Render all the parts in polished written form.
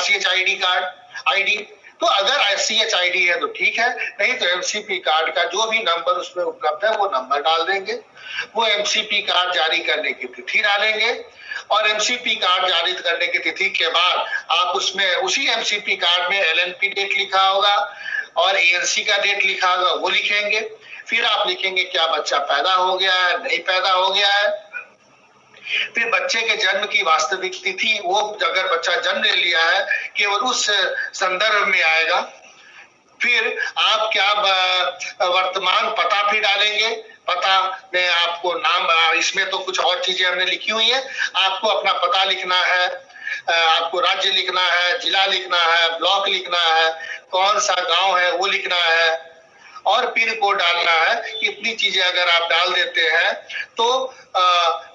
RCH ID. तो अगर SCH ID है तो ठीक है, नहीं तो MCP कार्ड का जो भी नंबर उसमें उपलब्ध है वो नंबर डाल देंगे। वो MCP कार्ड जारी करने की तिथि डालेंगे और MCP कार्ड जारी करने की तिथि के बाद आप उसमें उसी MCP कार्ड में LNP डेट लिखा होगा और ANC का डेट लिखा होगा, वो लिखेंगे। फिर आप लिखेंगे क्या बच्चा पैदा हो गया है, नहीं पैदा हो गया है। फिर बच्चे के जन्म की वास्तविक तिथि, वो अगर बच्चा जन्म ले लिया है केवल उस संदर्भ में आएगा। फिर आप क्या वर्तमान पता भी डालेंगे। पता में आपको नाम, इसमें तो कुछ और चीजें हमने लिखी हुई है, आपको अपना पता लिखना है, आपको राज्य लिखना है, जिला लिखना है, ब्लॉक लिखना है, कौन सा गांव है वो लिखना है और पिन कोड डालना है। इतनी चीजें अगर आप डाल देते हैं तो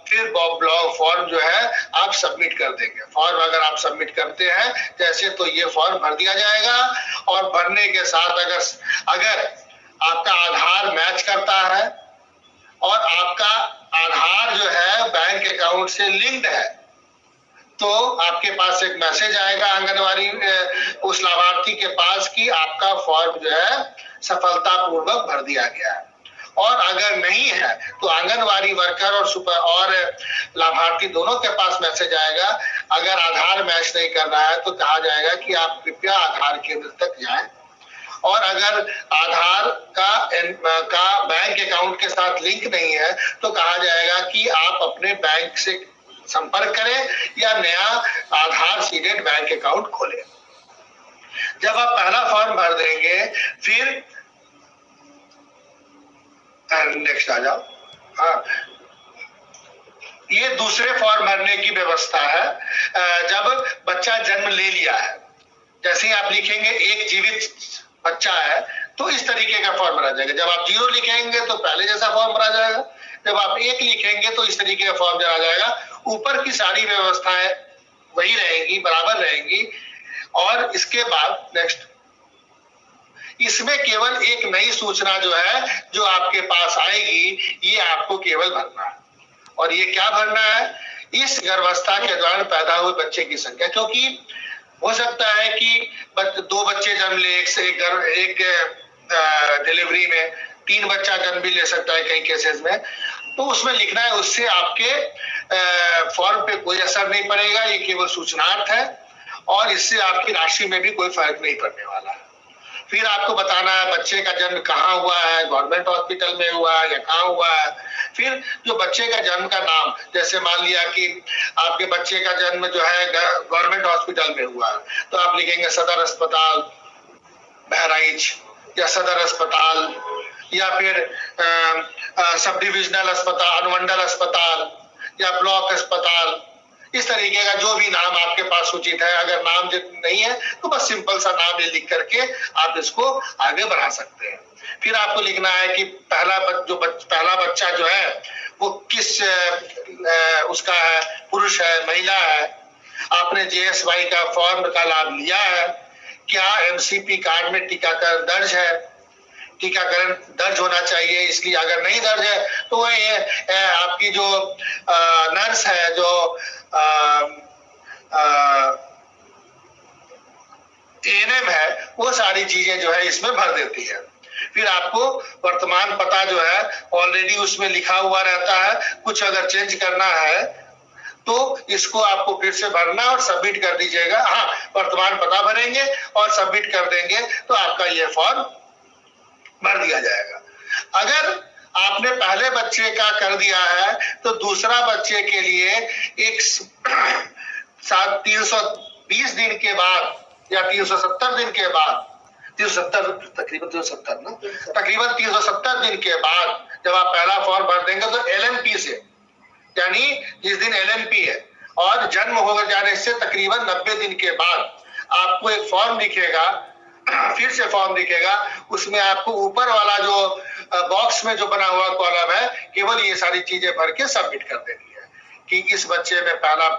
फिर ब्लॉक फॉर्म जो है आप सबमिट कर देंगे। फॉर्म अगर आप सबमिट करते हैं जैसे तो ये फॉर्म भर दिया जाएगा और भरने के साथ अगर आपका आधार मैच करता है और आपका आधार जो है बैंक अकाउंट से लिंक्ड है तो आपके पास एक मैसेज आएगा आंगनवाड़ी उस लाभार्थी के पास कि आपका फॉर्म जो है सफलतापूर्वक भर दिया गया है। और अगर नहीं है तो आंगनवाड़ी वर्कर और लाभार्थी दोनों के पास मैसेज आएगा। अगर आधार मैच नहीं कर रहा है तो कहा जाएगा कि आप कृपया आधार केंद्र तक जाएं और अगर आधार का बैंक अकाउंट के साथ लिंक नहीं है तो कहा जाएगा कि आप अपने बैंक से संपर्क करें या नया आधार सीडेड बैंक अकाउंट खोलें। जब आप पहला फॉर्म भर देंगे फिर नेक्स्ट आ जाओ। हाँ, ये दूसरे फॉर्म भरने की व्यवस्था है। जब बच्चा जन्म ले लिया है, जैसे ही आप लिखेंगे एक जीवित बच्चा है तो इस तरीके का फॉर्म भरा जाएगा। जब आप 0 लिखेंगे तो पहले जैसा फॉर्म भरा जाएगा, जब आप 1 लिखेंगे तो इस तरीके का फॉर्म भरा जाएगा। ऊपर की सारी व्यवस्थाएं वही रहेंगी, बराबर रहेंगी। और इसके बाद नेक्स्ट, इसमें केवल एक नई सूचना जो है जो आपके पास आएगी, ये आपको केवल भरना है। और ये क्या भरना है? इस गर्भावस्था के दौरान पैदा हुए बच्चे की संख्या, क्योंकि हो सकता है कि 2 बच्चे जन्म ले, एक डिलीवरी में 3 बच्चा जन्म भी ले सकता है कई केसेस में, तो उसमें लिखना है। उससे आपके फॉर्म पे कोई असर नहीं पड़ेगा, ये केवल सूचनार्थ है और इससे आपकी राशि में भी कोई फर्क नहीं पड़ने वाला है। फिर आपको बताना है बच्चे का जन्म कहाँ हुआ है, गवर्नमेंट हॉस्पिटल में हुआ है या कहाँ हुआ है। फिर जो बच्चे का जन्म का नाम, जैसे मान लिया कि आपके बच्चे का जन्म जो है गवर्नमेंट हॉस्पिटल में हुआ है तो आप लिखेंगे सदर अस्पताल बहराइच या सदर अस्पताल या फिर सब डिविजनल अस्पताल, अनुमंडल अस्पताल या ब्लॉक अस्पताल। इस तरीके का जो भी नाम आपके पास उचित है। अगर नाम नहीं है तो बस सिंपल सा नाम लिख करके आप इसको आगे बढ़ा सकते हैं। फिर आपको लिखना है कि पहला बच्चा जो है वो किस उसका है, पुरुष है, महिला है, आपने JSY का फॉर्म का लाभ लिया है, क्या MCP कार्ड में टीकाकरण दर्ज है, टीकाकरण दर्ज होना चाहिए। इसलिए अगर नहीं दर्ज है तो ये आपकी जो नर्स है, जो ANM है, वो सारी चीजें जो है इसमें भर देती है। फिर आपको वर्तमान पता जो है ऑलरेडी उसमें लिखा हुआ रहता है, कुछ अगर चेंज करना है तो इसको आपको फिर से भरना और सबमिट कर दीजिएगा। हाँ, वर्तमान पता भरेंगे और सबमिट कर देंगे तो आपका ये फॉर्म भर दिया जाएगा। अगर आपने पहले बच्चे का कर दिया है तो दूसरा बच्चे के लिए एक 320 दिन के बाद या 370 दिन के बाद, तकरीबन 370 दिन के बाद जब आप पहला फॉर्म भर देंगे तो LNP से, यानी जिस दिन LNP है और जन्म हो जाने से तकरीबन 90 दिन के बाद आपको एक फॉर्म दिखेगा, फिर से फॉर्म दिखेगा। उसमें आपको ऊपर वाला जो बॉक्स में जो बना हुआ कॉलम है, केवल ये सारी चीजें भर के सबमिट कर देनी है कि इस बच्चे में पहला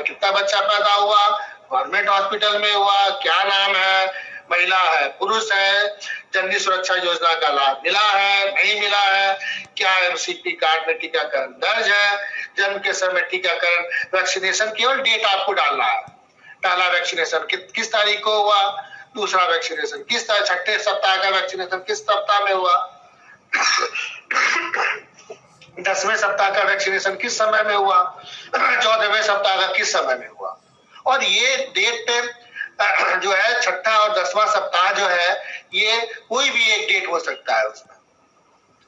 कितना बच्चा पैदा हुआ, गवर्नमेंट हॉस्पिटल में हुआ, क्या नाम है, महिला है, पुरुष है, जननी सुरक्षा योजना का लाभ मिला है, नहीं मिला है, क्या MCP कार्ड में टीकाकरण दर्ज है, जन्म के समय टीकाकरण वैक्सीनेशन, केवल डेट आपको डालना है। पहला वैक्सीनेशन किस तारीख को हुआ, दूसरा वैक्सीनेशन किस तारीख, छठे सप्ताह का वैक्सीनेशन किस सप्ताह में हुआ, 10वें सप्ताह का वैक्सीनेशन किस समय में हुआ, 14वें सप्ताह का किस समय में हुआ। और ये डेट पे जो है छठा और 10वां सप्ताह जो है ये कोई भी एक डेट हो सकता है उसमें,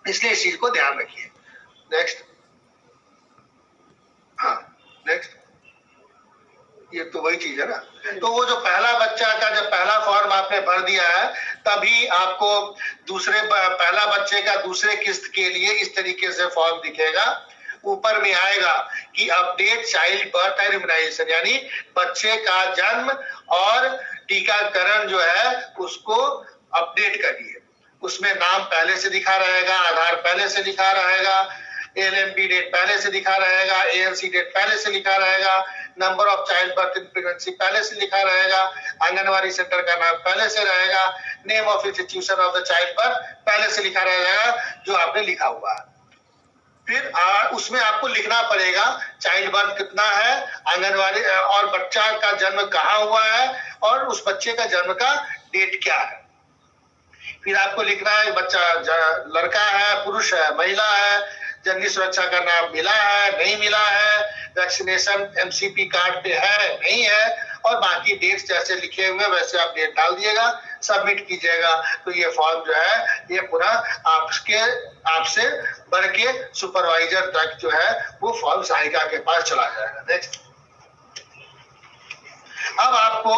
इसलिए इस चीज को ध्यान रखिए। नेक्स्ट, हाँ नेक्स्ट, ये तो वही चीज है ना। तो वो जो पहला बच्चा का जब पहला फॉर्म आपने भर दिया है तभी आपको दूसरे पहला बच्चे का दूसरे किस्त के लिए इस तरीके से फॉर्म दिखेगा, ऊपर में आएगा कि update child birth and immunisation, यानी बच्चे का जन्म और टीकाकरण जो है उसको अपडेट करिए। उसमें नाम पहले से दिखा रहेगा, आधार पहले से लिखा रहेगा, एलएमपी डेट पहले से दिखा रहेगा, एएनसी डेट पहले से लिखा रहेगा, number of child birth in pregnancy पहले से लिखा रहेगा, आंगनवाड़ी सेंटर का नाम पहले से रहेगा, name of institution of the child birth पहले से लिखा रहेगा जो आपने लिखा हुआ है। फिर उसमें आपको लिखना पड़ेगा चाइल्ड बर्थ कितना है, आंगनवाड़ी और बच्चा का जन्म कहाँ हुआ है और उस बच्चे का जन्म का डेट क्या है। फिर आपको लिखना है बच्चा लड़का है, पुरुष है, महिला है, जननी सुरक्षा का नाम मिला है, नहीं मिला है, वैक्सीनेशन एमसीपी कार्ड पे है, नहीं है, और बाकी डेट्स जैसे लिखे हुए वैसे आप डेट डाल दिएगा, सबमिट कीजिएगा। तो ये फॉर्म जो है ये पूरा आपसे बढ़ के सुपरवाइजर तक जो है वो फॉर्म सहायिका के पास चला जाएगा। नेक्स्ट, अब आपको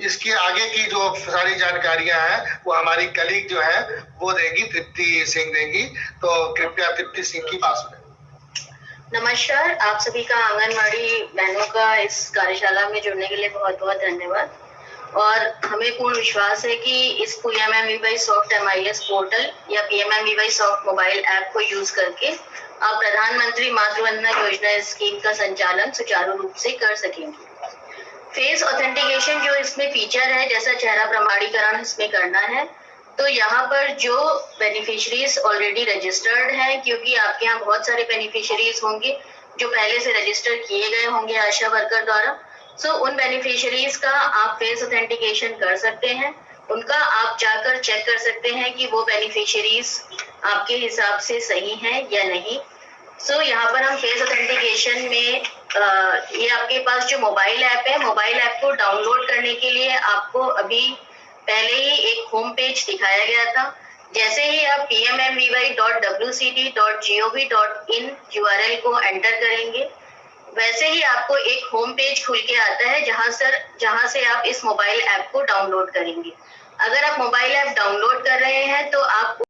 इसके आगे की जो सारी जानकारियां हैं वो हमारी कलीग जो है वो देंगी, तृप्ति सिंह देंगी। तो कृपया तृप्ति सिंह की बात सुनें। नमस्कार, आप सभी का आंगनवाड़ी बहनों का इस कार्यशाला में जुड़ने के लिए बहुत बहुत धन्यवाद। और हमें पूर्ण विश्वास है कि इस PMMVY सॉफ्ट MIS पोर्टल या PMMVY सॉफ्ट मोबाइल ऐप को यूज करके आप प्रधानमंत्री मातृ वंदना योजना स्कीम का संचालन सुचारू रूप से कर सकेंगे। फेस ऑथेंटिकेशन जो इसमें फीचर है, जैसा चेहरा प्रमाणीकरण इसमें करना है, तो यहाँ पर जो बेनिफिशरीज ऑलरेडी रजिस्टर्ड हैं, क्योंकि आपके यहाँ बहुत सारे बेनिफिशरीज होंगे जो पहले से रजिस्टर किए गए होंगे आशा वर्कर द्वारा, सो उन बेनिफिशरीज का आप फेस ऑथेंटिकेशन कर सकते हैं। उनका आप जाकर चेक कर सकते हैं कि वो बेनिफिशरीज आपके हिसाब से सही हैं या नहीं। सो यहाँ पर हम फेस ऑथेंटिकेशन में ये आपके पास जो मोबाइल ऐप है, मोबाइल ऐप को डाउनलोड करने के लिए आपको अभी पहले ही एक होम पेज दिखाया गया था। जैसे ही आप pmmvy.wcd.gov.in URL को एंटर करेंगे, वैसे ही आपको एक होम पेज खुल के आता है जहां से आप इस मोबाइल ऐप को डाउनलोड करेंगे। अगर आप मोबाइल ऐप डाउनलोड कर रहे हैं तो आप